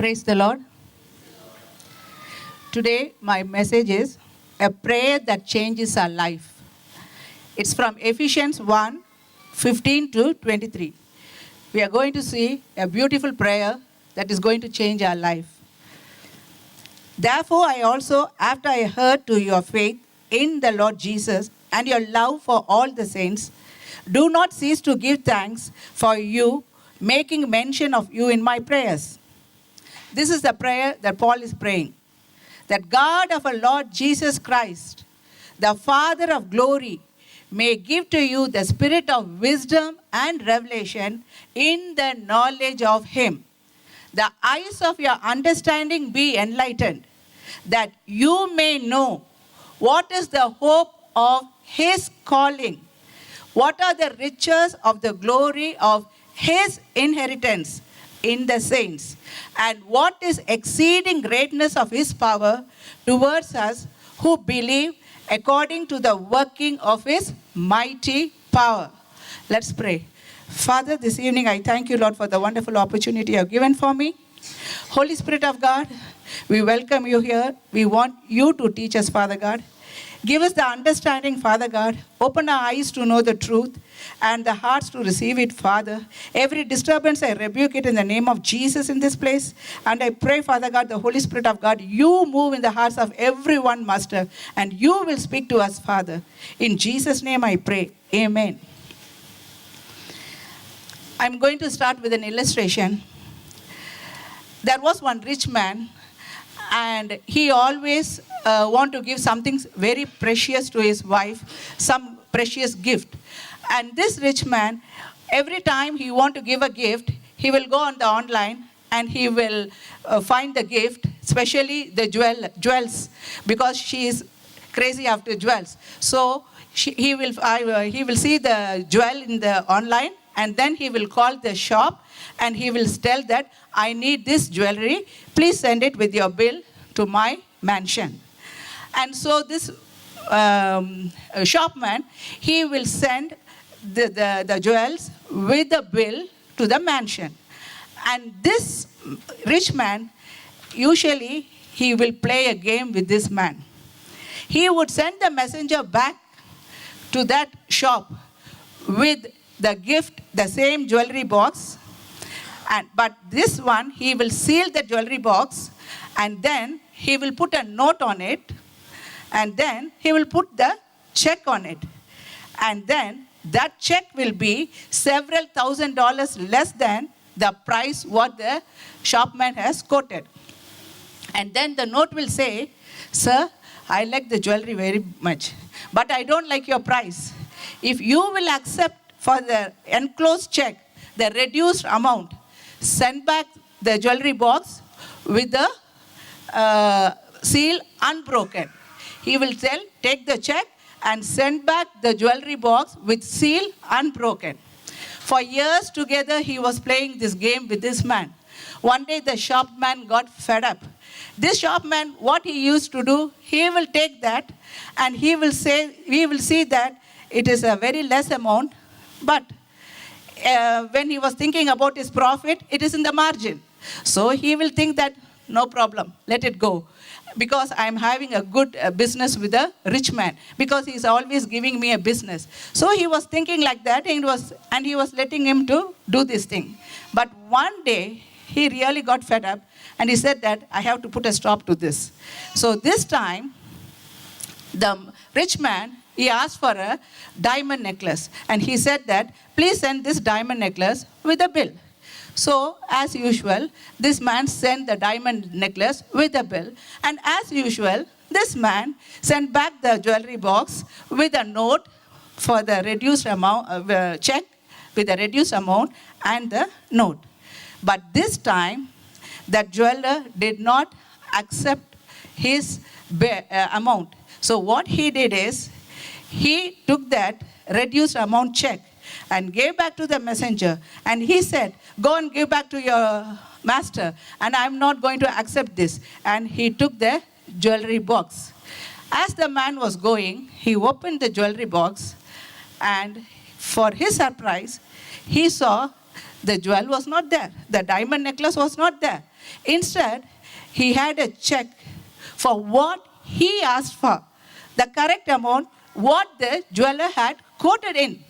Praise the Lord. Today, my message is a prayer that changes our life. It's from Ephesians 1:15 to 23. We are going to see a beautiful prayer that is going to change our life. Therefore, I also, after I heard to your faith in the Lord Jesus and your love for all the saints, do not cease to give thanks for you, making mention of you in my prayers. This is the prayer that Paul is praying. That God of our Lord Jesus Christ, the Father of glory, may give to you the spirit of wisdom and revelation in the knowledge of him. The eyes of your understanding be enlightened, that you may know what is the hope of his calling, what are the riches of the glory of his inheritance in the saints, and what is exceeding greatness of his power towards us who believe, according to the working of his mighty power. Let's pray. Father, this evening I thank you, Lord, for the wonderful opportunity you have given for me. Holy Spirit of God, we welcome you here. We want you to teach us, Father God. Give us the understanding, Father God. Open our eyes to know the truth and the hearts to receive it, Father. Every disturbance, I rebuke it in the name of Jesus in this place. And I pray, Father God, the Holy Spirit of God, you move in the hearts of everyone, Master, and you will speak to us, Father. In Jesus' name I pray. Amen. I'm going to start with an illustration. There was one rich man, and he always want to give something very precious to his wife, some precious gift. And this rich man, every time he want to give a gift, he will go on the online and he will find the gift, especially the jewels, because she is crazy after jewels. So he will see the jewel in the online, and then he will call the shop and he will tell that, I need this jewelry, please send it with your bill to my mansion. And so this shopman, he will send the jewels with the bill to the mansion. And this rich man, usually he will play a game with this man. He would send the messenger back to that shop with the gift, the same jewelry box. But this one, he will seal the jewelry box, and then he will put a note on it, and then he will put the check on it. And then that check will be several $1,000s less than the price what the shopman has quoted. And then the note will say, sir, I like the jewelry very much, but I don't like your price. If you will accept for the enclosed check the reduced amount, send back the jewelry box with the seal unbroken. He will tell, take the check and send back the jewelry box with seal unbroken. For years together, he was playing this game with this man. One day, the shopman got fed up. This shopman, what he used to do, he will take that and he will see that it is a very less amount, but when he was thinking about his profit, it is in the margin. So he will think that, no problem, let it go. Because I'm having a good business with a rich man. Because he's always giving me a business. So he was thinking like that, and he was letting him to do this thing. But one day, he really got fed up, and he said that, I have to put a stop to this. So this time, the rich man, he asked for a diamond necklace. And he said that, please send this diamond necklace with a bill. So, as usual, this man sent the diamond necklace with a bill. And as usual, this man sent back the jewelry box with a note for the reduced amount, check with the reduced amount and the note. But this time, the jeweler did not accept his amount. So what he did is, he took that reduced amount check and gave back to the messenger. And he said, go and give back to your master, and I'm not going to accept this. And he took the jewelry box. As the man was going, he opened the jewelry box, and for his surprise, he saw the jewel was not there. The diamond necklace was not there. Instead, he had a check for what he asked for, the correct amount, what the jeweler had quoted in.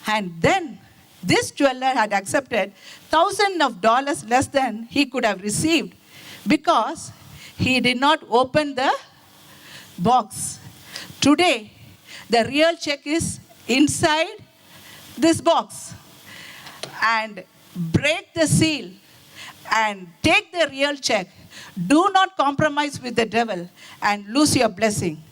And then this jeweler had accepted thousands of dollars less than he could have received because he did not open the box. Today, the real check is inside this box. And break the seal and take the real check. Do not compromise with the devil and lose your blessing.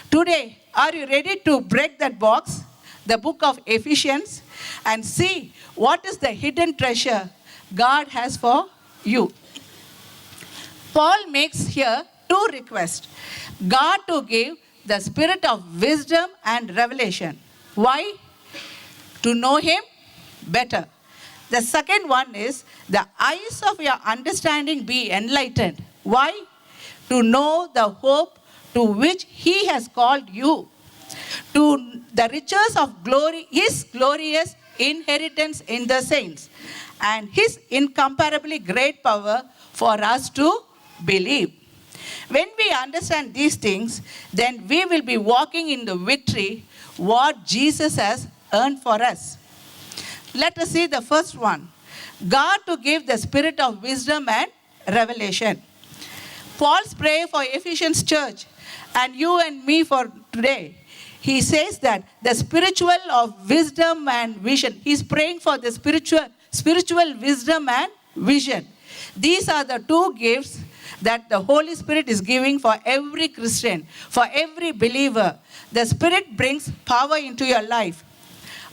Today, are you ready to break that box, the book of Ephesians, and see what is the hidden treasure God has for you? Paul makes here two requests. God to give the spirit of wisdom and revelation. Why? To know him better. The second one is the eyes of your understanding be enlightened. Why? To know the hope to which he has called you, to the riches of glory, his glorious inheritance in the saints, and his incomparably great power for us to believe. When we understand these things, then we will be walking in the victory what Jesus has earned for us. Let us see the first one. God to give the spirit of wisdom and revelation. Paul's prayer for Ephesians church and you and me for today. He says that the spiritual of wisdom and vision. He's praying for the spiritual wisdom and vision. These are the two gifts that the Holy Spirit is giving for every Christian, for every believer. The Spirit brings power into your life.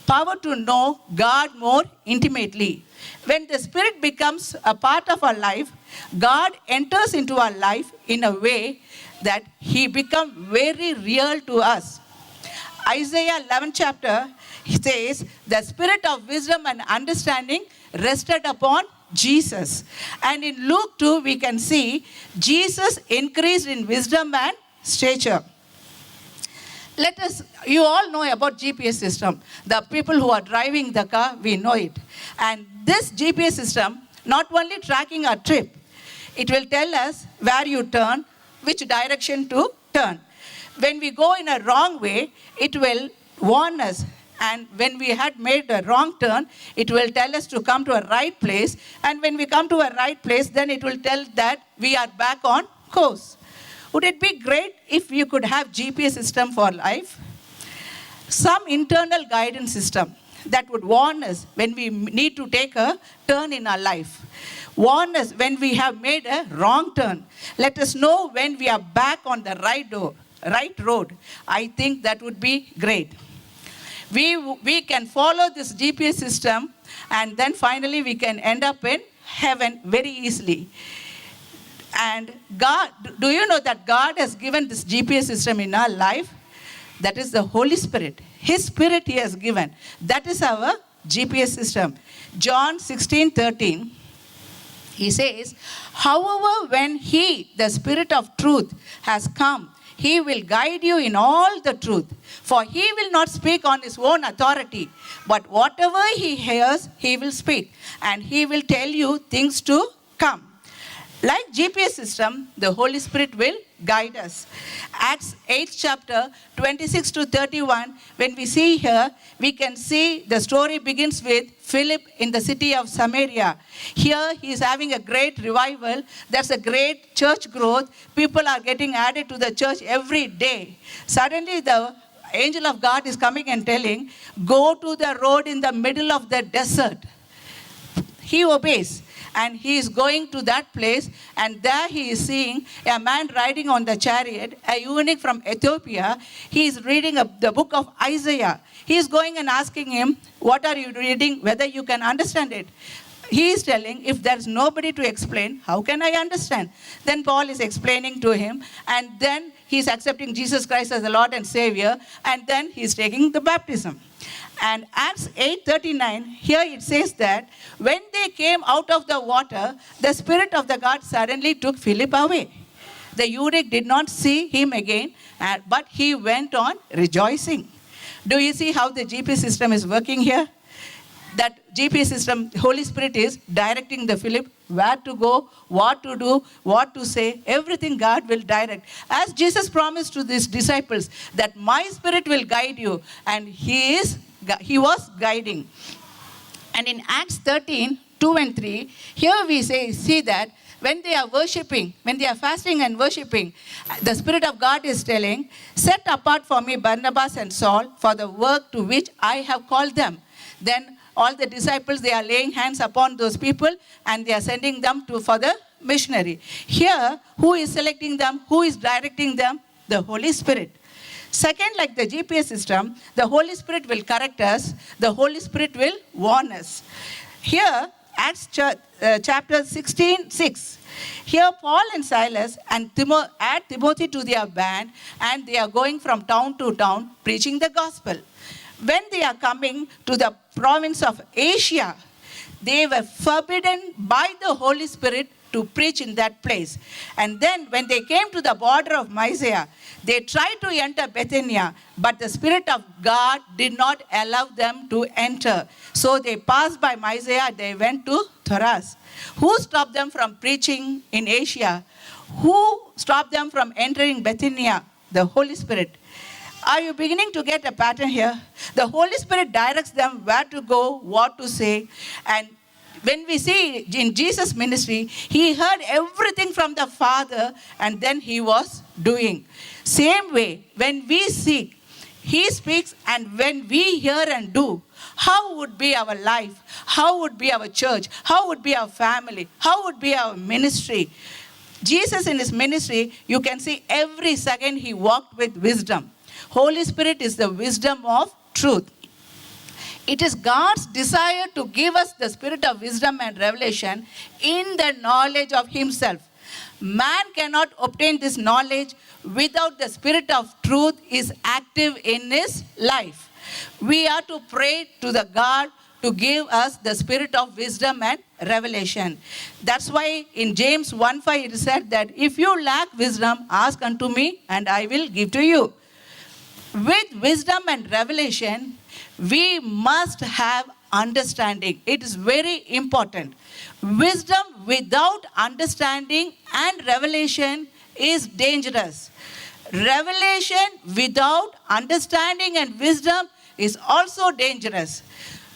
Power to know God more intimately. When the Spirit becomes a part of our life, God enters into our life in a way that he becomes very real to us. Isaiah 11 chapter says, the spirit of wisdom and understanding rested upon Jesus. And in Luke 2, we can see Jesus increased in wisdom and stature. You all know about GPS system. The people who are driving the car, we know it. And this GPS system, not only tracking our trip, it will tell us where you turn, which direction to turn. When we go in a wrong way, it will warn us. And when we had made a wrong turn, it will tell us to come to a right place. And when we come to a right place, then it will tell that we are back on course. Would it be great if you could have GPS system for life? Some internal guidance system that would warn us when we need to take a turn in our life. Warn us when we have made a wrong turn. Let us know when we are back on the right road. I think that would be great. We can follow this GPS system and then finally we can end up in heaven very easily. And God, do you know that God has given this GPS system in our life? That is the Holy Spirit. His Spirit he has given. That is our GPS system. John 16:13, he says, however, when he, the Spirit of truth, has come, he will guide you in all the truth. For he will not speak on his own authority, but whatever he hears, he will speak. And he will tell you things to come. Like GPS system, the Holy Spirit will guide us. Acts 8 chapter 26 to 31, when we see here, we can see the story begins with Philip in the city of Samaria. Here he is having a great revival. There's a great church growth. People are getting added to the church every day. Suddenly the angel of God is coming and telling, go to the road in the middle of the desert. He obeys. And he is going to that place, and there he is seeing a man riding on the chariot, a eunuch from Ethiopia. He is reading the book of Isaiah. He is going and asking him, what are you reading, whether you can understand it. He is telling, if there's nobody to explain, how can I understand? Then Paul is explaining to him, and then he is accepting Jesus Christ as the Lord and Savior, and then he is taking the baptism. And Acts 8:39, here it says that when they came out of the water, the Spirit of the God suddenly took Philip away. The eunuch did not see him again, but he went on rejoicing. Do you see how the GPS system is working here? that GPS system, Holy Spirit is directing the Philip where to go, what to do, what to say. Everything God will direct. As Jesus promised to these disciples that my Spirit will guide you, and He was guiding. And in Acts 13, 2 and 3, here we see that when they are worshiping, when they are fasting and worshiping, the Spirit of God is telling, set apart for me Barnabas and Saul for the work to which I have called them. Then all the disciples, they are laying hands upon those people and they are sending them for the missionary. Here, who is selecting them? Who is directing them? The Holy Spirit. Second, like the GPS system, the Holy Spirit will correct us. The Holy Spirit will warn us. Here, Acts chapter 16, 6. Here, Paul and Silas and add Timothy to their band, and they are going from town to town preaching the gospel. When they are coming to the province of Asia, they were forbidden by the Holy Spirit to preach in that place. And then when they came to the border of Mysia, they tried to enter Bithynia, but the Spirit of God did not allow them to enter. So they passed by Mysia, they went to Troas. Who stopped them from preaching in Asia? Who stopped them from entering Bithynia? The Holy Spirit. Are you beginning to get a pattern here? The Holy Spirit directs them where to go, what to say. And when we see in Jesus' ministry, He heard everything from the Father and then He was doing. Same way, when we seek, He speaks, and when we hear and do, how would be our life? How would be our church? How would be our family? How would be our ministry? Jesus in His ministry, you can see every second He walked with wisdom. Holy Spirit is the wisdom of truth. It is God's desire to give us the spirit of wisdom and revelation in the knowledge of Himself. Man cannot obtain this knowledge without the Spirit of truth is active in his life. We are to pray to the God to give us the spirit of wisdom and revelation. That's why in James 1:5 it is said that if you lack wisdom, ask unto me and I will give to you. With wisdom and revelation, we must have understanding. It is very important. Wisdom without understanding and revelation is dangerous. Revelation without understanding and wisdom is also dangerous.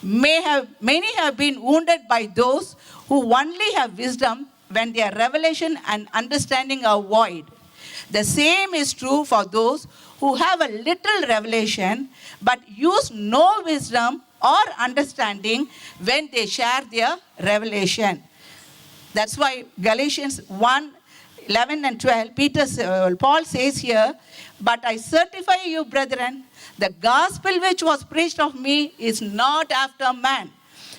Many have been wounded by those who only have wisdom when their revelation and understanding are void. The same is true for those who have a little revelation but use no wisdom or understanding when they share their revelation. That's why Galatians 1:11 and 12, Paul says here, but I certify you, brethren, the gospel which was preached of me is not after man.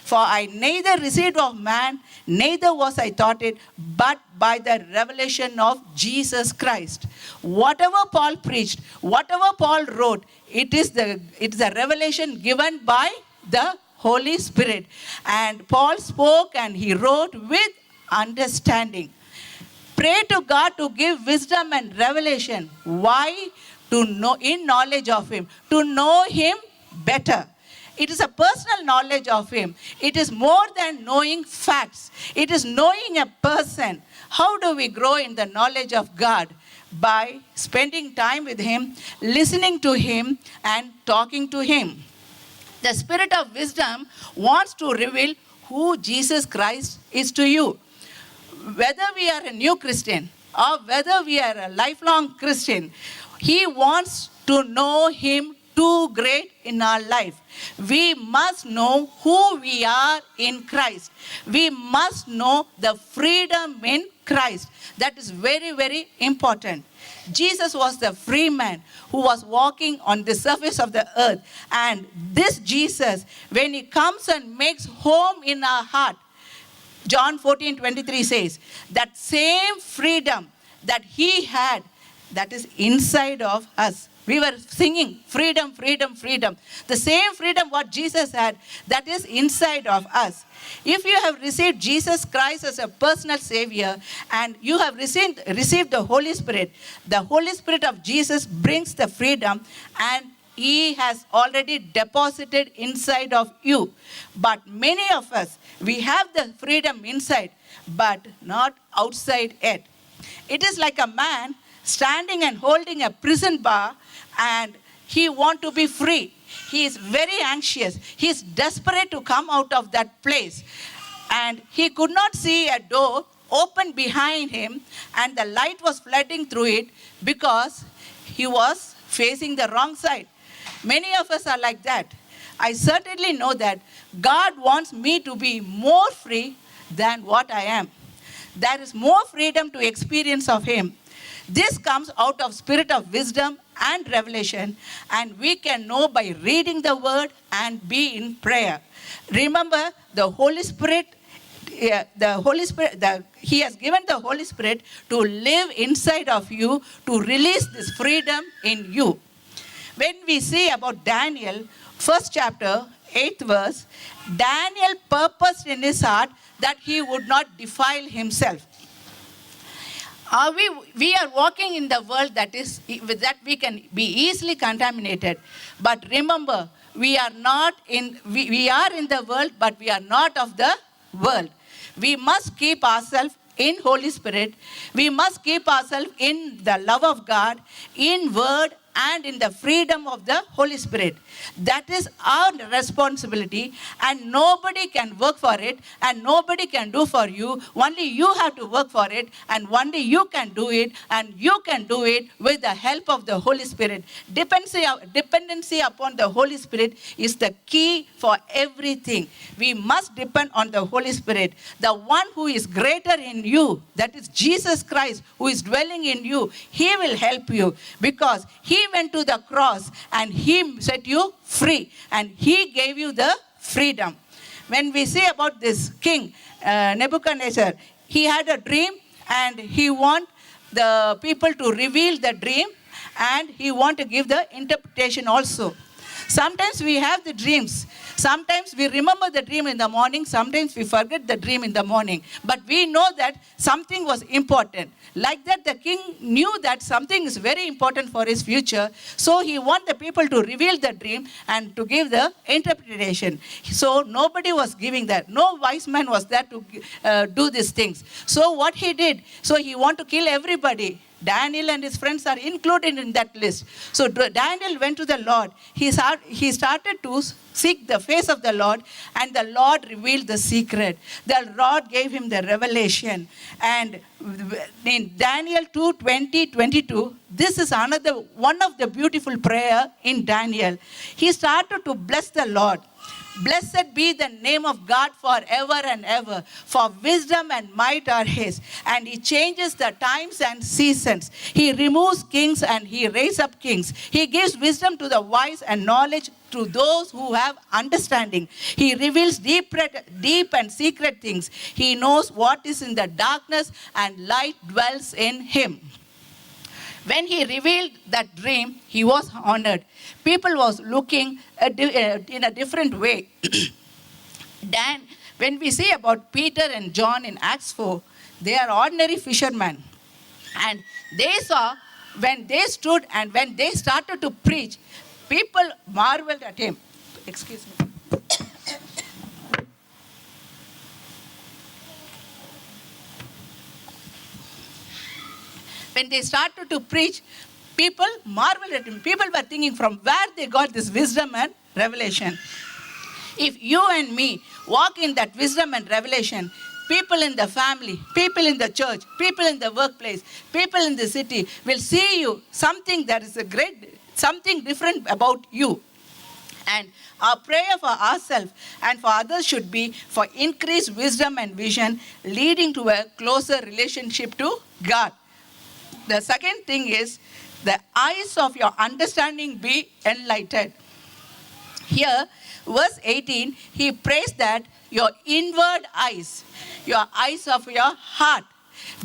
For I neither received of man, neither was I taught it, but by the revelation of Jesus Christ. Whatever Paul preached, whatever Paul wrote, it is a revelation given by the Holy Spirit. And Paul spoke and he wrote with understanding. Pray to God to give wisdom and revelation. Why? To know in knowledge of Him, to know Him better. It is a personal knowledge of Him. It is more than knowing facts. It is knowing a person. How do we grow in the knowledge of God? By spending time with Him, listening to Him, and talking to Him. The Spirit of wisdom wants to reveal who Jesus Christ is to you. Whether we are a new Christian or whether we are a lifelong Christian, He wants to know Him too great in our life. We must know who we are in Christ. We must know the freedom in Christ. That is very, very important. Jesus was the free man who was walking on the surface of the earth. And this Jesus, when He comes and makes home in our heart, John 14:23 says, that same freedom that He had, that is inside of us. We were singing freedom, freedom, freedom. The same freedom what Jesus had, that is inside of us. If you have received Jesus Christ as a personal Savior and you have received the Holy Spirit of Jesus brings the freedom, and He has already deposited inside of you. But many of us, we have the freedom inside, but not outside yet. It is like a man standing and holding a prison bar, and he wants to be free. He is very anxious. He is desperate to come out of that place. And he could not see a door open behind him, and the light was flooding through it because he was facing the wrong side. Many of us are like that. I certainly know that God wants me to be more free than what I am. There is more freedom to experience of Him. This comes out of spirit of wisdom and revelation, and we can know by reading the word and be in prayer. Remember, the Holy Spirit, He has given the Holy Spirit to live inside of you, to release this freedom in you. When we see about Daniel, first chapter, 8th verse, Daniel purposed in his heart that he would not defile himself. We are walking in the world that we can be easily contaminated. But remember, we are in the world, but we are not of the world. We must keep ourselves in Holy Spirit. We must keep ourselves in the love of God, in word, and in the freedom of the Holy Spirit. That is our responsibility, and nobody can work for it, and nobody can do for you. Only you have to work for it, and only you can do it, and you can do it with the help of the Holy Spirit. Dependency upon the Holy Spirit is the key for everything. We must depend on the Holy Spirit, the one who is greater in you, that is Jesus Christ, who is dwelling in you. He will help you, because He went to the cross and He set you free, and He gave you the freedom. When we say about this king, Nebuchadnezzar, he had a dream, and he want the people to reveal the dream, and he want to give the interpretation also. Sometimes we have the dreams. Sometimes we remember the dream in the morning. Sometimes we forget the dream in the morning. But we know that something was important. Like that, the king knew that something is very important for his future. So he wanted the people to reveal the dream and to give the interpretation. So nobody was giving that. No wise man was there to do these things. So what he did, so he wanted to kill everybody. Daniel and his friends are included in that list. So Daniel went to the Lord. He started to seek the face of the Lord, and the Lord revealed the secret. The Lord gave him the revelation. And in Daniel 2:20-22, this is another one of the beautiful prayer in Daniel. He started to bless the Lord. Blessed be the name of God forever and ever, for wisdom and might are His. And He changes the times and seasons. He removes kings and He raises up kings. He gives wisdom to the wise and knowledge to those who have understanding. He reveals deep and secret things. He knows what is in the darkness, and light dwells in Him. When he revealed that dream, he was honored. People was looking in a different way. When we see about Peter and John in Acts 4, they are ordinary fishermen. And they saw, when they stood and when they started to preach, people marveled at him. Excuse me. When they started to preach, people marveled at him. People were thinking from where they got this wisdom and revelation. If you and me walk in that wisdom and revelation, people in the family, people in the church, people in the workplace, people in the city will see you something that is something different about you. And our prayer for ourselves and for others should be for increased wisdom and vision, leading to a closer relationship to God. The second thing is, the eyes of your understanding be enlightened. Here, verse 18, he prays that your inward eyes, your eyes of your heart,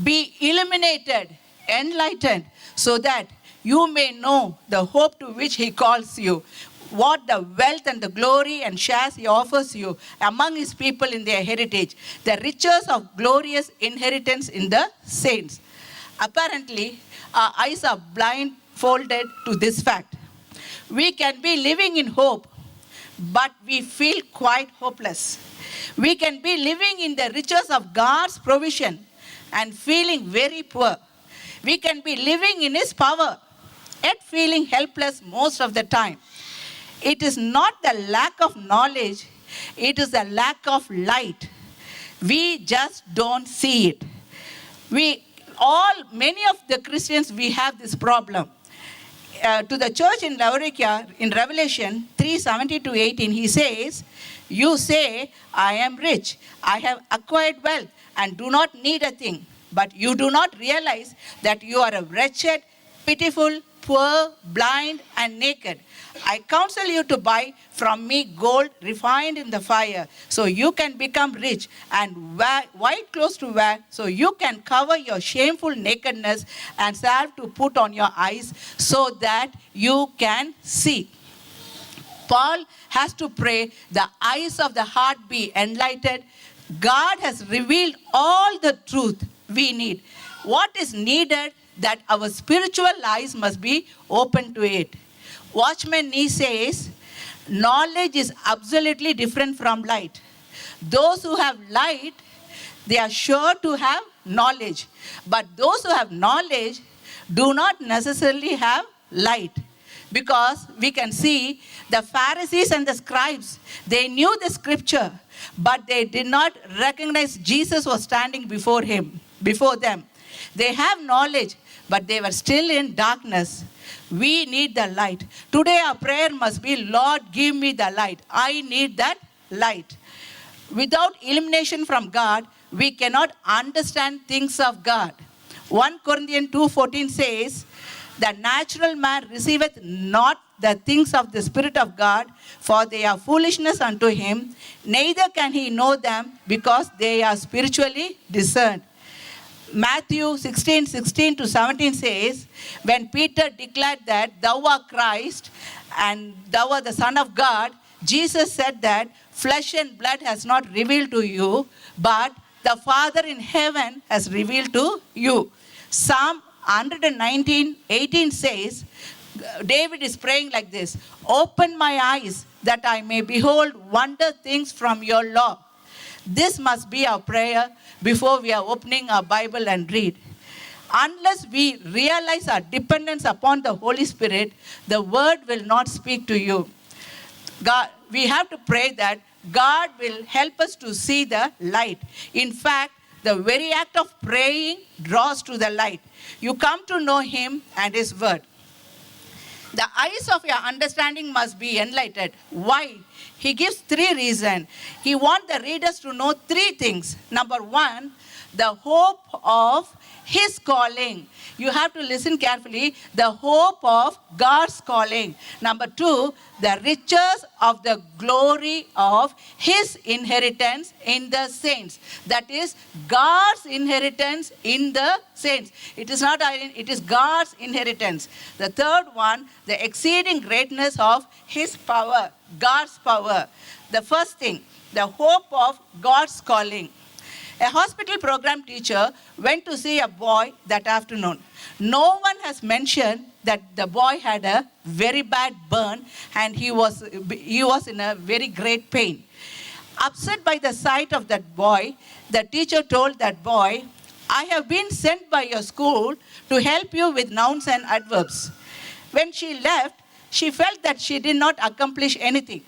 be illuminated, enlightened, so that you may know the hope to which He calls you, what the wealth and the glory and shares He offers you among His people in their heritage, the riches of glorious inheritance in the saints. Apparently, our eyes are blindfolded to this fact. We can be living in hope, but we feel quite hopeless. We can be living in the riches of God's provision and feeling very poor. We can be living in His power, yet feeling helpless most of the time. It is not the lack of knowledge, it is the lack of light. We just don't see it. Many of the Christians, we have this problem. To the church in Laodicea, in Revelation 3:17-18, he says, "You say, I am rich, I have acquired wealth, and do not need a thing. But you do not realize that you are a wretched, pitiful, poor, blind, and naked. I counsel you to buy from me gold refined in the fire, so you can become rich, and white clothes to wear, so you can cover your shameful nakedness, and salve to put on your eyes, so that you can see." Paul has to pray the eyes of the heart be enlightened. God has revealed all the truth we need. What is needed? That our spiritual eyes must be open to it. Watchman Nee says, knowledge is absolutely different from light. Those who have light, they are sure to have knowledge. But those who have knowledge do not necessarily have light. Because we can see the Pharisees and the scribes, they knew the scripture, but they did not recognize Jesus was standing before them. They have knowledge, but they were still in darkness. We need the light. Today our prayer must be, Lord, give me the light. I need that light. Without illumination from God, we cannot understand things of God. 1 Corinthians 2:14 says, "The natural man receiveth not the things of the Spirit of God, for they are foolishness unto him, neither can he know them, because they are spiritually discerned." Matthew 16:16-17 says, when Peter declared that thou art Christ and thou art the Son of God, Jesus said that flesh and blood has not revealed to you, but the Father in heaven has revealed to you. Psalm 119:18 says, David is praying like this, "Open my eyes that I may behold wonder things from your law." This must be our prayer before we are opening our Bible and read. Unless we realize our dependence upon the Holy Spirit, the word will not speak to you. We have to pray that God will help us to see the light. In fact, the very act of praying draws to the light. You come to know Him and His word. The eyes of your understanding must be enlightened. Why? He gives 3 reasons. He wants the readers to know 3 things. Number 1, the hope of His calling. You have to listen carefully. The hope of God's calling. Number 2, the riches of the glory of His inheritance in the saints. That is God's inheritance in the saints. It is God's inheritance. The 3rd one, the exceeding greatness of His power. God's power. The first thing, the hope of God's calling. A hospital program teacher went to see a boy that afternoon. No one has mentioned that the boy had a very bad burn and he was in a very great pain. Upset by the sight of that boy, the teacher told that boy, "I have been sent by your school to help you with nouns and adverbs." When she left, she felt that she did not accomplish anything.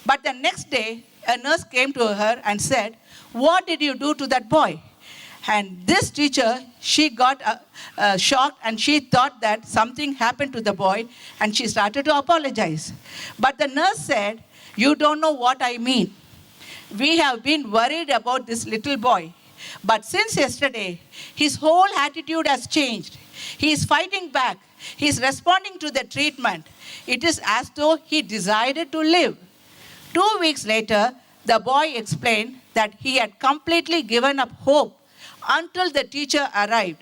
But the next day, a nurse came to her and said, "What did you do to that boy?" And this teacher, she got shocked and she thought that something happened to the boy and she started to apologize. But the nurse said, "You don't know what I mean. We have been worried about this little boy. But since yesterday, his whole attitude has changed. He is fighting back. He is responding to the treatment. It is as though he decided to live." 2 weeks later, the boy explained that he had completely given up hope until the teacher arrived.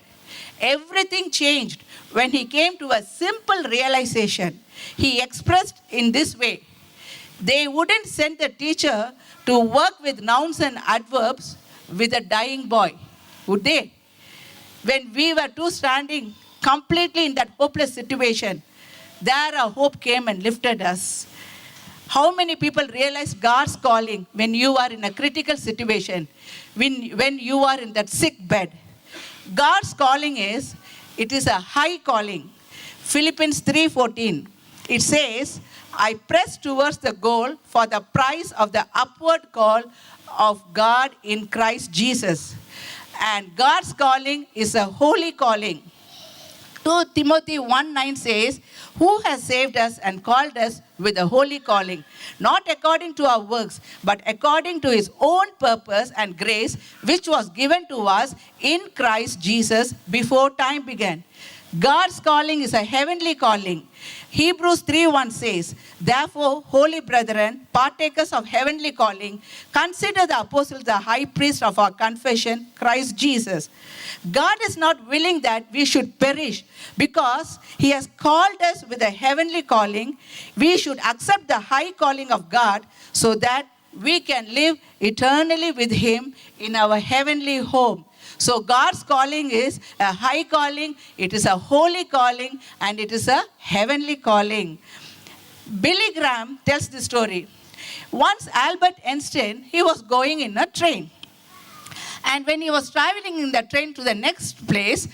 Everything changed when he came to a simple realization. He expressed in this way: they wouldn't send the teacher to work with nouns and adverbs with a dying boy, would they? When we were two standing completely in that hopeless situation, There a hope came and lifted us. How many people realize God's calling when you are in a critical situation, when you are in that sick bed? God's calling it is a high calling. Philippians 3:14, it says, I press towards the goal for the prize of the upward call of God in Christ Jesus. And God's calling is a holy calling. 2 Timothy 1:9 says, who has saved us and called us with a holy calling, not according to our works, but according to his own purpose and grace, which was given to us in Christ Jesus before time began. God's calling is a heavenly calling. Hebrews 3:1 says, therefore, holy brethren, partakers of heavenly calling, consider the apostle the high priest of our confession, Christ Jesus. God is not willing that we should perish because he has called us with a heavenly calling. We should accept the high calling of God so that we can live eternally with him in our heavenly home. So God's calling is a high calling, it is a holy calling, and it is a heavenly calling. Billy Graham tells the story. Once Albert Einstein, he was going in a train. And when he was traveling in the train to the next place,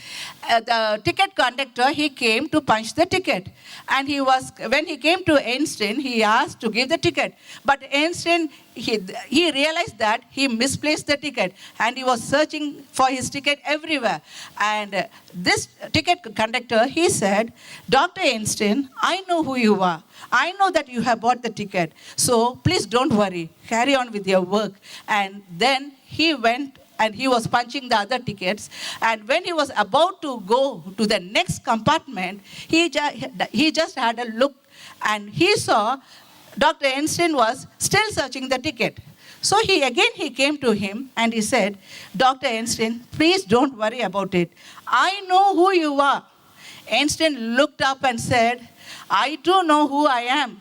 the ticket conductor, he came to punch the ticket. And when he came to Einstein, he asked to give the ticket. But Einstein, he realized that he misplaced the ticket. And he was searching for his ticket everywhere. And this ticket conductor, he said, Dr. Einstein, I know who you are. I know that you have bought the ticket. So please don't worry. Carry on with your work. And then he went and he was punching the other tickets. And when he was about to go to the next compartment, he just had a look and he saw Dr. Einstein was still searching the ticket. So he came to him and he said, Dr. Einstein, please don't worry about it. I know who you are. Einstein looked up and said, I do know who I am.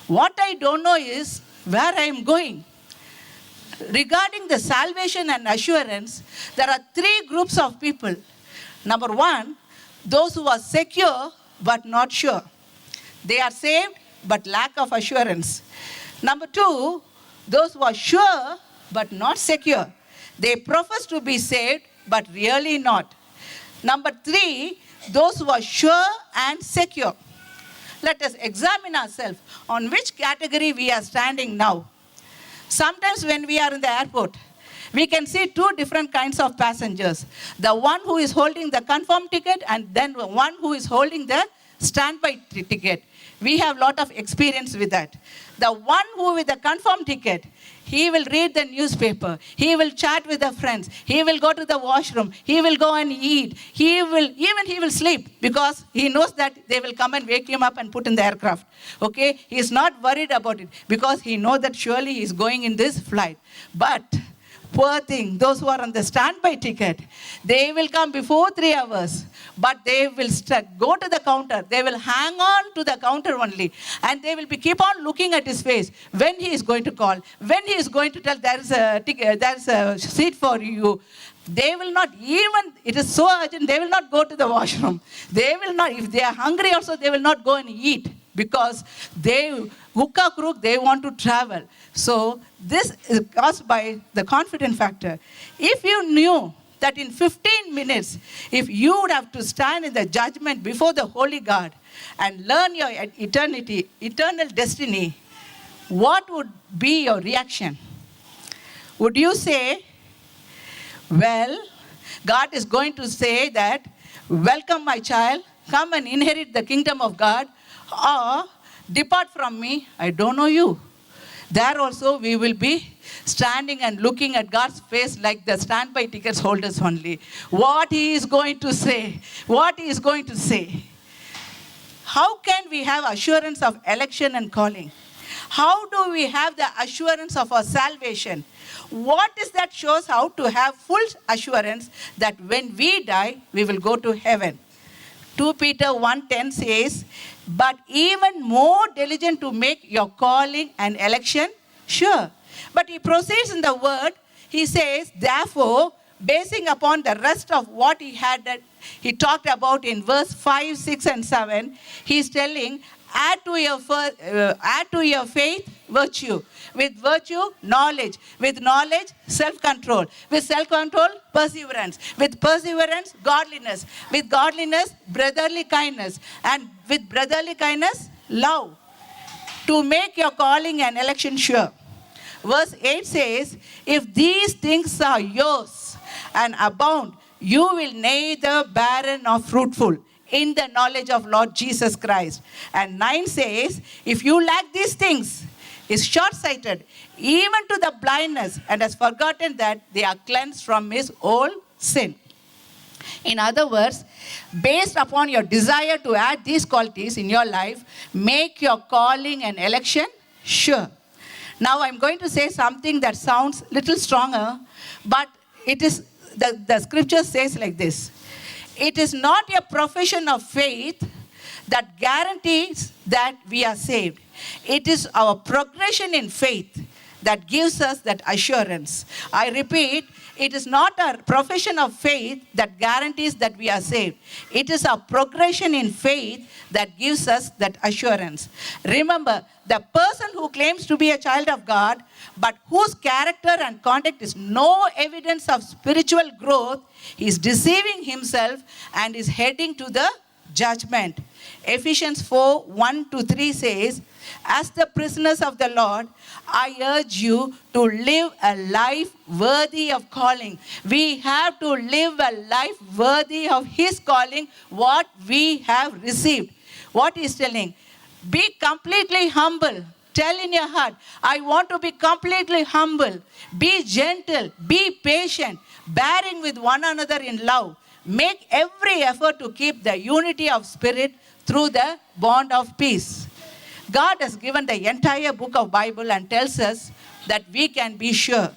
What I don't know is where I am going. Regarding the salvation and assurance, there are three groups of people. Number one, those who are secure but not sure. They are saved but lack of assurance. Number two, those who are sure but not secure. They profess to be saved but really not. Number three, those who are sure and secure. Let us examine ourselves on which category we are standing now. Sometimes when we are in the airport, we can see two different kinds of passengers. The one who is holding the confirmed ticket and then one who is holding the standby ticket. We have a lot of experience with that. The one who with the confirmed ticket, he will read the newspaper. He will chat with the friends. He will go to the washroom. He will go and eat. He will sleep because he knows that they will come and wake him up and put in the aircraft. Okay? He is not worried about it because he knows that surely he is going in this flight. But poor thing, those who are on the standby ticket, they will come before 3 hours. But they will go to the counter. They will hang on to the counter only. And they will keep on looking at his face when he is going to call, when he is going to tell there is a seat for you. They will not even, it is so urgent, they will not go to the washroom. They will not, if they are hungry also, they will not go and eat. Because hook or crook, they want to travel. So this is caused by the confident factor. If you knew that in 15 minutes, if you would have to stand in the judgment before the holy God and learn your eternal destiny, what would be your reaction? Would you say, well, God is going to say that, welcome my child, come and inherit the kingdom of God, or depart from me, I don't know you. There also we will be standing and looking at God's face like the standby tickets holders only. What he is going to say. What he is going to say. How can we have assurance of election and calling? How do we have the assurance of our salvation? What is that shows how to have full assurance that when we die, we will go to heaven? 2 Peter 1:10 says, but even more diligent to make your calling and election sure. But he proceeds in the word, he says, therefore, basing upon the rest of what he talked about in verse 5, 6, and 7, he's telling, add to your faith virtue. With virtue, knowledge. With knowledge, self-control. With self-control, perseverance. With perseverance, godliness. With godliness, brotherly kindness. And with brotherly kindness, love. To make your calling and election sure. Verse 8 says, if these things are yours and abound, you will neither barren nor fruitful in the knowledge of Lord Jesus Christ. And 9 says, if you lack these things, is short-sighted, even to the blindness, and has forgotten that they are cleansed from his old sin. In other words, based upon your desire to add these qualities in your life, make your calling and election sure. Now I'm going to say something that sounds a little stronger, but it is the scripture says like this. It is not a profession of faith that guarantees that we are saved. It is our progression in faith that gives us that assurance. I repeat, it is not a profession of faith that guarantees that we are saved. It is our progression in faith that gives us that assurance. Remember, the person who claims to be a child of God, but whose character and conduct is no evidence of spiritual growth, is deceiving himself and is heading to the judgment. Ephesians 4, 1-3 says, as the prisoners of the Lord, I urge you to live a life worthy of calling. We have to live a life worthy of his calling, what we have received. What he's telling, be completely humble. Tell in your heart, I want to be completely humble. Be gentle, be patient, bearing with one another in love. Make every effort to keep the unity of spirit through the bond of peace. God has given the entire book of Bible and tells us that we can be sure.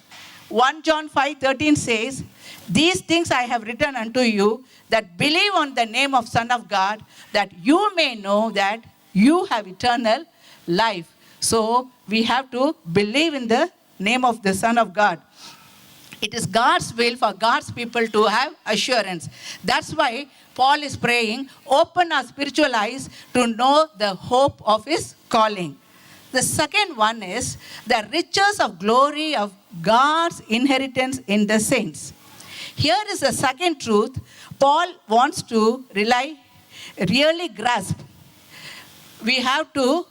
1 John 5:13 says, these things I have written unto you that believe on the name of Son of God, that you may know that you have eternal life. So we have to believe in the name of the Son of God. It is God's will for God's people to have assurance. That's why Paul is praying, open our spiritual eyes to know the hope of his calling. The second one is the riches of glory of God's inheritance in the saints. Here is the second truth Paul wants to really grasp. We have to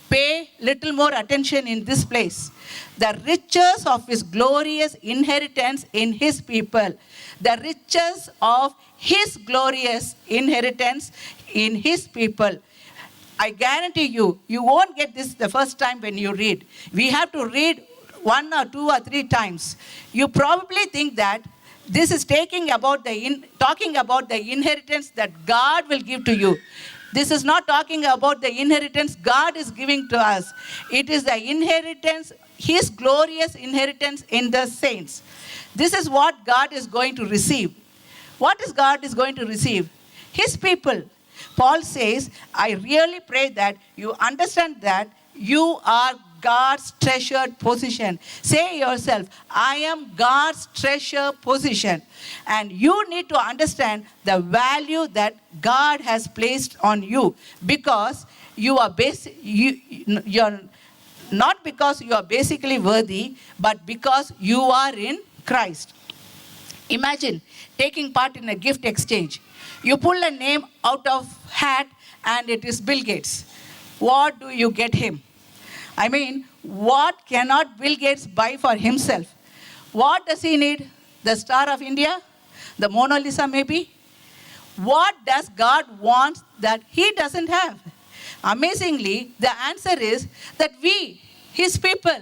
pay little more attention in this place. The riches of his glorious inheritance in his people. The riches of his glorious inheritance in his people. I guarantee you, you won't get this the first time when you read. We have to read 1 or 2 or 3 times. You probably think that this is talking about the inheritance that God will give to you. This is not talking about the inheritance God is giving to us. It is the inheritance, his glorious inheritance in the saints. This is what God is going to receive. What is God is going to receive? His people. Paul says, I really pray that you understand that you are God's treasured possession. Say yourself, I am God's treasured possession. And you need to understand the value that God has placed on you, because you are you're not because you are basically worthy, but because you are in Christ. Imagine taking part in a gift exchange. You pull a name out of hat and it is Bill Gates. What do you get him? I mean, what cannot Bill Gates buy for himself? What does he need? The Star of India? The Mona Lisa maybe? What does God want that he doesn't have? Amazingly, the answer is that we, his people,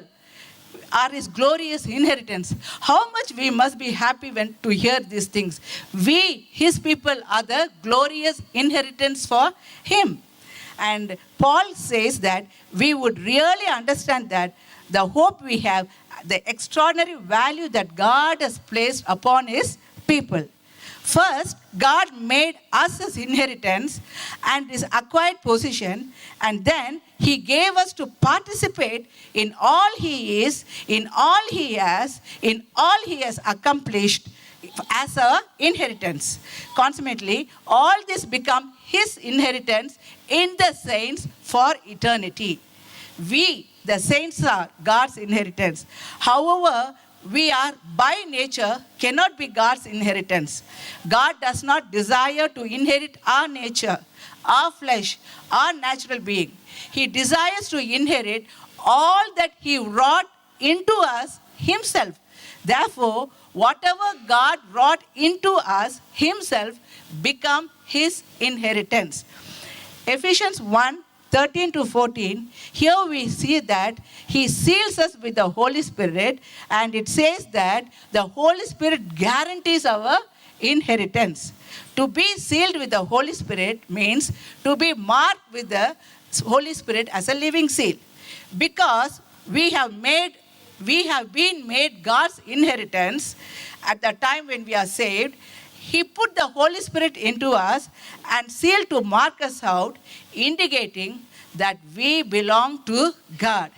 are his glorious inheritance. How much we must be happy when to hear these things. We, his people, are the glorious inheritance for him. And Paul says that we would really understand that the hope we have, the extraordinary value that God has placed upon his people. First, God made us his inheritance and his acquired possession, and then he gave us to participate in all he is, in all he has, in all he has accomplished as our inheritance. Consequently, all this become his inheritance in the saints for eternity. We, the saints, are God's inheritance. However, we are by nature cannot be God's inheritance. God does not desire to inherit our nature, our flesh, our natural being. He desires to inherit all that he wrought into us himself. Therefore, whatever God wrought into us himself become his inheritance. Ephesians 1:13-14, here we see that he seals us with the Holy Spirit, and it says that the Holy Spirit guarantees our inheritance. To be sealed with the Holy Spirit means to be marked with the Holy Spirit as a living seal. Because we have been made God's inheritance at the time when we are saved, he put the Holy Spirit into us and sealed to mark us out, indicating that we belong to God.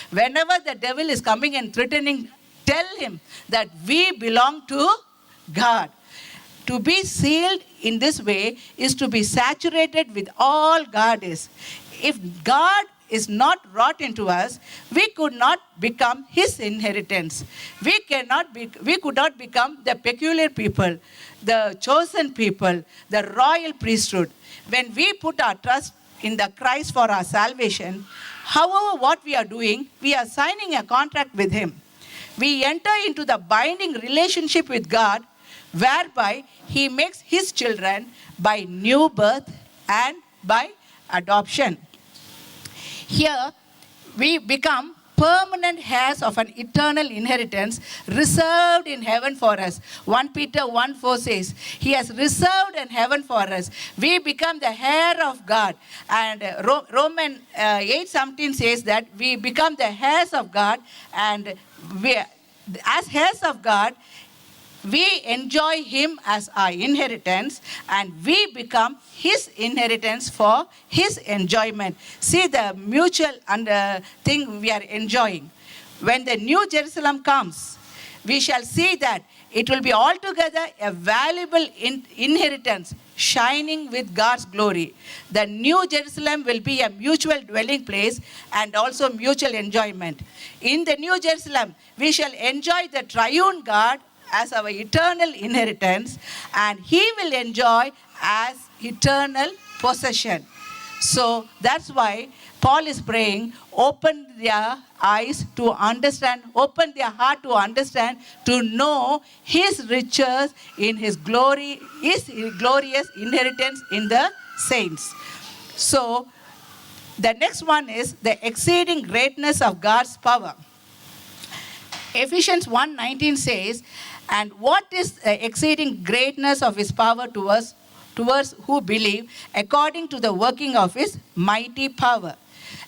Whenever the devil is coming and threatening, tell him that we belong to God. To be sealed in this way is to be saturated with all God is. If God is not wrought into us, we could not become his inheritance. We could not become the peculiar people, the chosen people, the royal priesthood. When we put our trust in the Christ for our salvation, however what we are doing, we are signing a contract with him. We enter into the binding relationship with God, whereby he makes his children by new birth and by adoption. Here, we become permanent heirs of an eternal inheritance reserved in heaven for us. 1 Peter 1:4 says, he has reserved in heaven for us. We become the heir of God. And Romans 8:17 says that we become the heirs of God, and as heirs of God, we enjoy him as our inheritance, and we become his inheritance for his enjoyment. See the mutual thing we are enjoying. When the New Jerusalem comes, we shall see that it will be altogether a valuable inheritance, shining with God's glory. The New Jerusalem will be a mutual dwelling place and also mutual enjoyment. In the New Jerusalem, we shall enjoy the triune God as our eternal inheritance, and he will enjoy as eternal possession. So that's why Paul is praying, open their eyes to understand, open their heart to understand, to know his riches in his glory, his glorious inheritance in the saints. So the next one is the exceeding greatness of God's power. Ephesians 1:19 says, and what is the exceeding greatness of his power towards who believe, according to the working of his mighty power.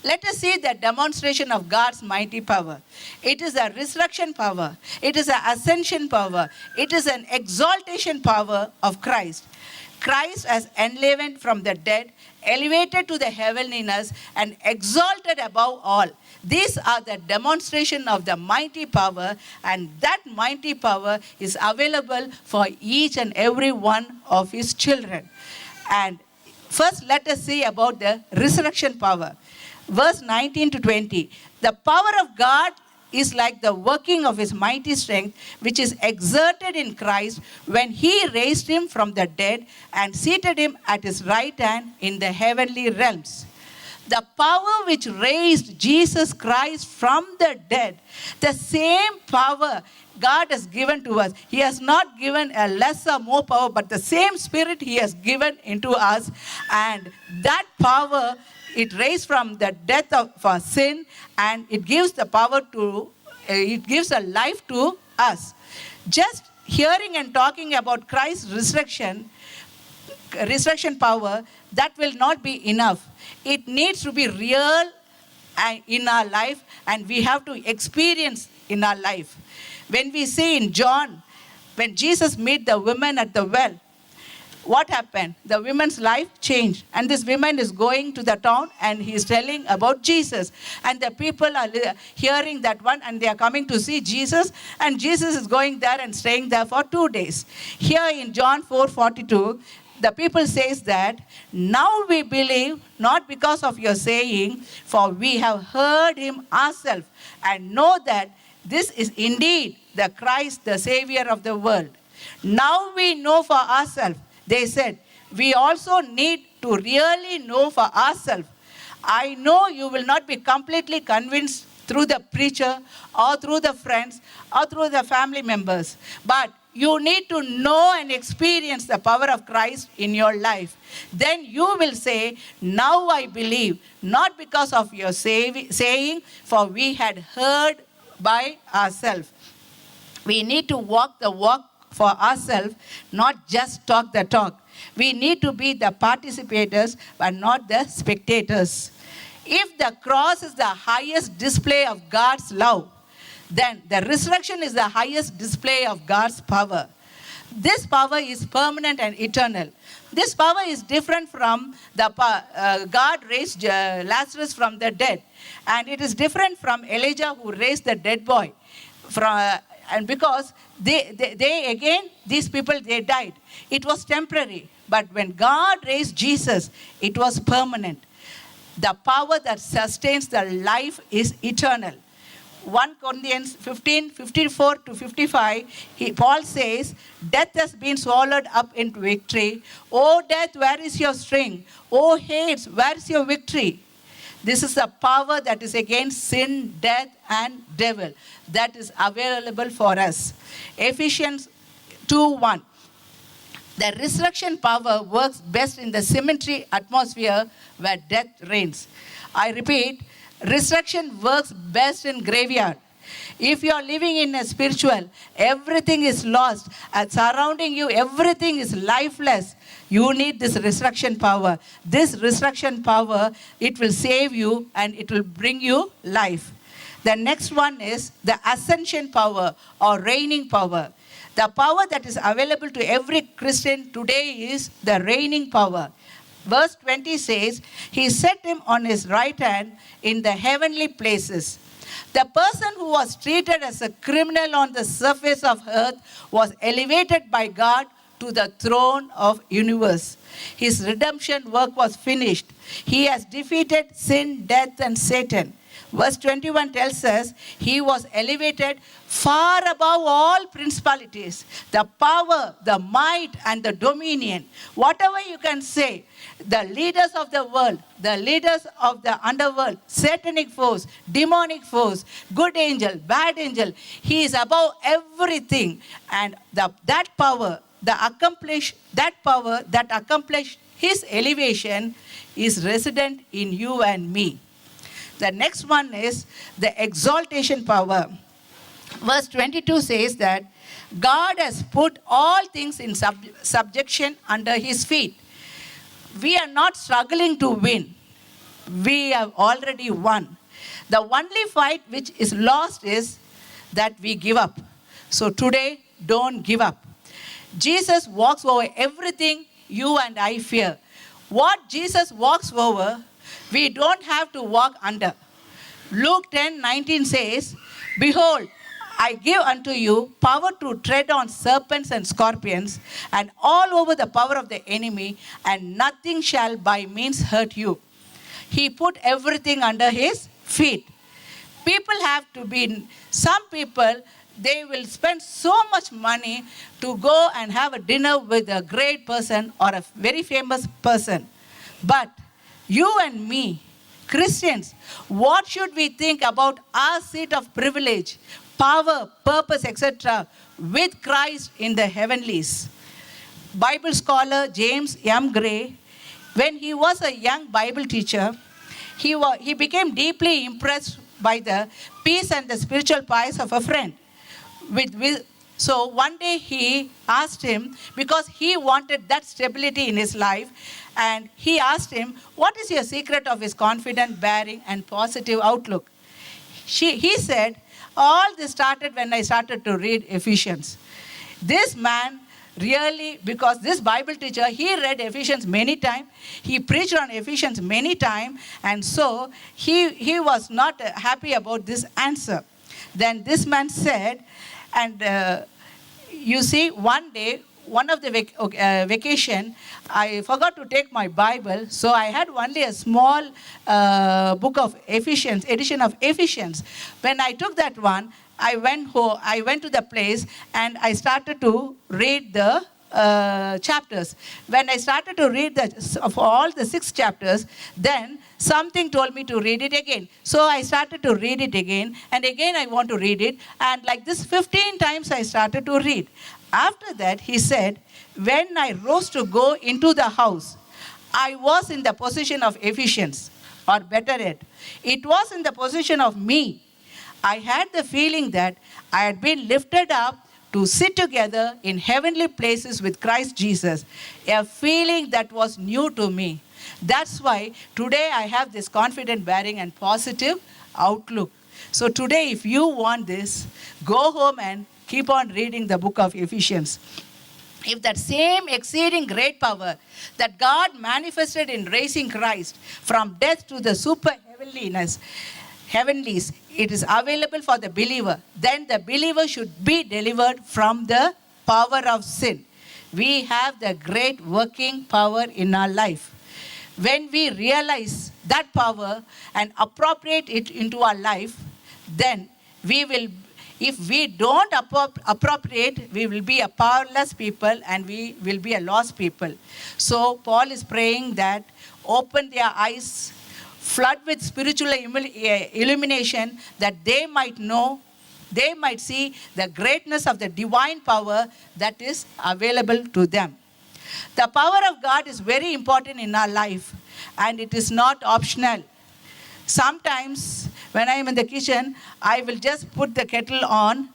Let us see the demonstration of God's mighty power. It is a resurrection power. It is an ascension power. It is an exaltation power of Christ. Christ has enlivened from the dead, elevated to the heavenliness, and exalted above all. These are the demonstration of the mighty power, and that mighty power is available for each and every one of his children. And first, let us see about the resurrection power. Verse 19-20. The power of God is like the working of his mighty strength, which is exerted in Christ when he raised him from the dead and seated him at his right hand in the heavenly realms. The power which raised Jesus Christ from the dead, the same power God has given to us. He has not given a less or more power, but the same Spirit he has given into us. And that power, it raised from the death of our sin, and it gives the power to, it gives a life to us. Just hearing and talking about Christ's resurrection power, that will not be enough. It needs to be real in our life, and we have to experience in our life. When we see in John, when Jesus met the woman at the well, what happened? The woman's life changed. And this woman is going to the town and he is telling about Jesus. And the people are hearing that one and they are coming to see Jesus. And Jesus is going there and staying there for 2 days. Here in John 4:42, the people says that, now we believe not because of your saying, for we have heard him ourselves and know that this is indeed the Christ, the Savior of the world. Now we know for ourselves. They said, we also need to really know for ourselves. I know you will not be completely convinced through the preacher or through the friends or through the family members, but you need to know and experience the power of Christ in your life. Then you will say, now I believe, not because of your saying, for we had heard by ourselves. We need to walk the walk for ourselves, not just talk the talk. We need to be the participators, but not the spectators. If the cross is the highest display of God's love, then the resurrection is the highest display of God's power. This power is permanent and eternal. This power is different from the God raised Lazarus from the dead. And it is different from Elijah who raised the dead boy. And because they again, these people, they died. It was temporary. But when God raised Jesus, it was permanent. The power that sustains the life is eternal. 1 Corinthians 15:54-55, Paul says, death has been swallowed up into victory. O death, where is your sting? O Hades, where is your victory? This is the power that is against sin, death, and devil that is available for us. Ephesians 2:1. The resurrection power works best in the cemetery atmosphere where death reigns. I repeat, resurrection works best in graveyard. If you are living in a spiritual, everything is lost, and surrounding you, everything is lifeless. You need this resurrection power. This resurrection power, it will save you and it will bring you life. The next one is the ascension power or reigning power. The power that is available to every Christian today is the reigning power. Verse 20 says, he set him on his right hand in the heavenly places. The person who was treated as a criminal on the surface of earth was elevated by God to the throne of universe. His redemption work was finished. He has defeated sin, death, and Satan. Verse 21 tells us he was elevated far above all principalities, the power, the might, and the dominion. Whatever you can say, the leaders of the world, the leaders of the underworld, satanic force, demonic force, good angel, bad angel, he is above everything. And that power that accomplished his elevation is resident in you and me. The next one is the exaltation power. Verse 22 says that God has put all things in subjection under his feet. We are not struggling to win. We have already won. The only fight which is lost is that we give up. So today, don't give up. Jesus walks over everything you and I fear. What Jesus walks over, we don't have to walk under. Luke 10:19 says, behold, I give unto you power to tread on serpents and scorpions and all over the power of the enemy, and nothing shall by means hurt you. He put everything under his feet. Some people, they will spend so much money to go and have a dinner with a great person or a very famous person. But you and me, Christians, what should we think about our seat of privilege, power, purpose, etc., with Christ in the heavenlies? Bible scholar James M. Gray, when he was a young Bible teacher, he became deeply impressed by the peace and the spiritual pies of a friend. So one day he asked him, because he wanted that stability in his life, and he asked him, what is your secret of his confident bearing and positive outlook? He said, all this started when I started to read Ephesians. This man really, because this Bible teacher, he read Ephesians many times, he preached on Ephesians many times, and so he was not happy about this answer. Then this man said, and you see, one day, one of the vacation, I forgot to take my Bible, so I had only a small book of Ephesians, edition of Ephesians. When I took that one, I went home, I went to the place, and I started to read the chapters. When I started to read of all the 6 chapters, then something told me to read it again. So I started to read it again, and again I want to read it, and like this 15 times I started to read. After that, he said, when I rose to go into the house, I was in the position of Ephesians, or better yet, it was in the position of me. I had the feeling that I had been lifted up to sit together in heavenly places with Christ Jesus, a feeling that was new to me. That's why today I have this confident bearing and positive outlook. So today, if you want this, go home and keep on reading the book of Ephesians. If that same exceeding great power that God manifested in raising Christ from death to the super heavenlies, it is available for the believer, then the believer should be delivered from the power of sin. We have the great working power in our life. When we realize that power and appropriate it into our life, then we will, if we don't appropriate, we will be a powerless people and we will be a lost people. So Paul is praying that open their eyes, flood with spiritual illumination, that they might know, they might see the greatness of the divine power that is available to them. The power of God is very important in our life, and it is not optional. Sometimes when I am in the kitchen, I will just put the kettle on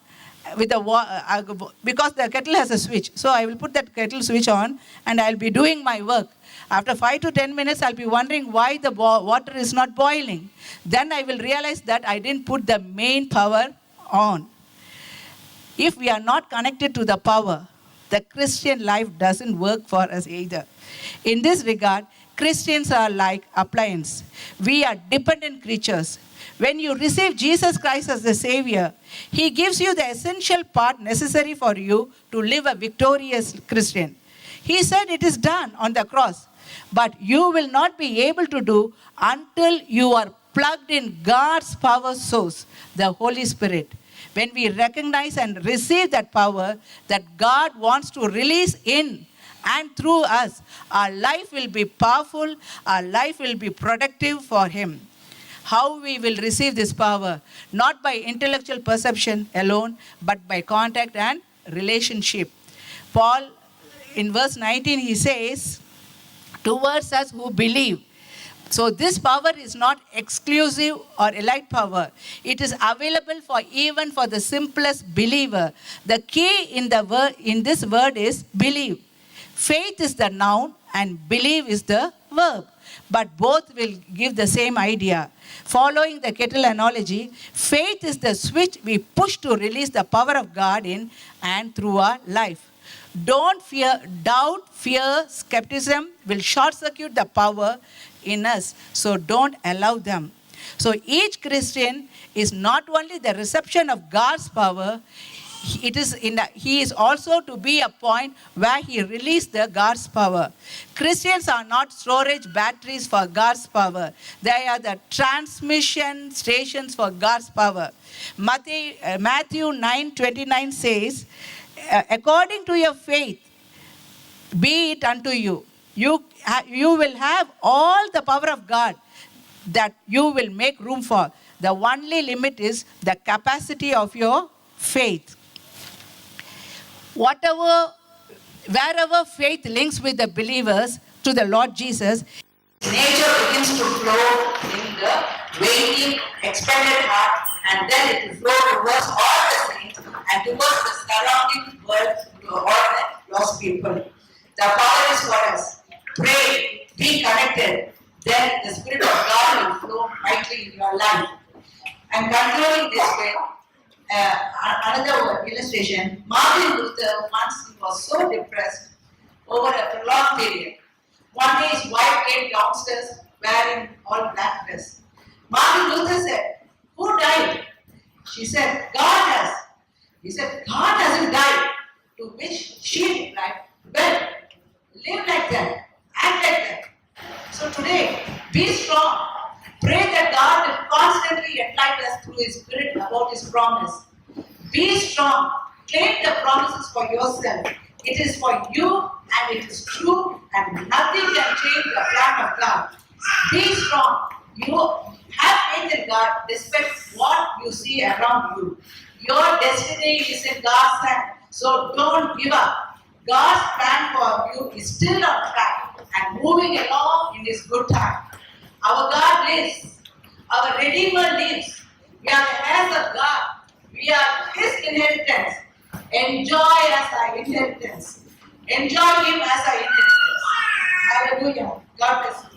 with the because the kettle has a switch. So I will put that kettle switch on and I'll be doing my work. After 5 to 10 minutes, I'll be wondering why the water is not boiling. Then I will realize that I didn't put the main power on. If we are not connected to the power, the Christian life doesn't work for us either. In this regard, Christians are like appliances. We are dependent creatures. When you receive Jesus Christ as the Savior, He gives you the essential part necessary for you to live a victorious Christian. He said it is done on the cross, but you will not be able to do until you are plugged in God's power source, the Holy Spirit. When we recognize and receive that power that God wants to release in and through us, our life will be powerful, our life will be productive for Him. How we will receive this power? Not by intellectual perception alone, but by contact and relationship. Paul, in verse 19, he says, towards us who believe. So this power is not exclusive or elite power. It is available for even for the simplest believer. The key in this word is believe. Faith is the noun and believe is the verb. But both will give the same idea. Following the kettle analogy, faith is the switch we push to release the power of God in and through our life. Don't fear, doubt, fear, skepticism will short circuit the power in us. So don't allow them. So each Christian is not only the reception of God's power, he is also to be a point where he released the God's power. Christians are not storage batteries for God's power. They are the transmission stations for God's power. Matthew 9:29 says, according to your faith, be it unto you. You will have all the power of God that you will make room for. The only limit is the capacity of your faith. Wherever faith links with the believers to the Lord Jesus, nature begins to flow in the waiting, expectant heart, and then it will flow towards all the saints and towards the surrounding world, to all the lost people. The power is for us. Pray, be connected, then the Spirit of God will flow mightily in your life. And concluding this way, Another illustration. Martin Luther once he was so depressed over a prolonged period. One day his wife came downstairs wearing all black dress. Martin Luther said, "Who died?" She said, "God has." He said, "God hasn't died." To which she replied, "Well, live like that, act like that." So today, be strong. Pray that God will constantly enlighten us through His Spirit about His promise. Be strong. Claim the promises for yourself. It is for you and it is true and nothing can change the plan of God. Be strong. You have faith in God despite what you see around you. Your destiny is in God's hand. So don't give up. God's plan for you is still on track and moving along in His good time. Our God lives. Our Redeemer lives. We are the heirs of God. We are His inheritance. Enjoy as our inheritance. Enjoy Him as our inheritance. Hallelujah. God bless you.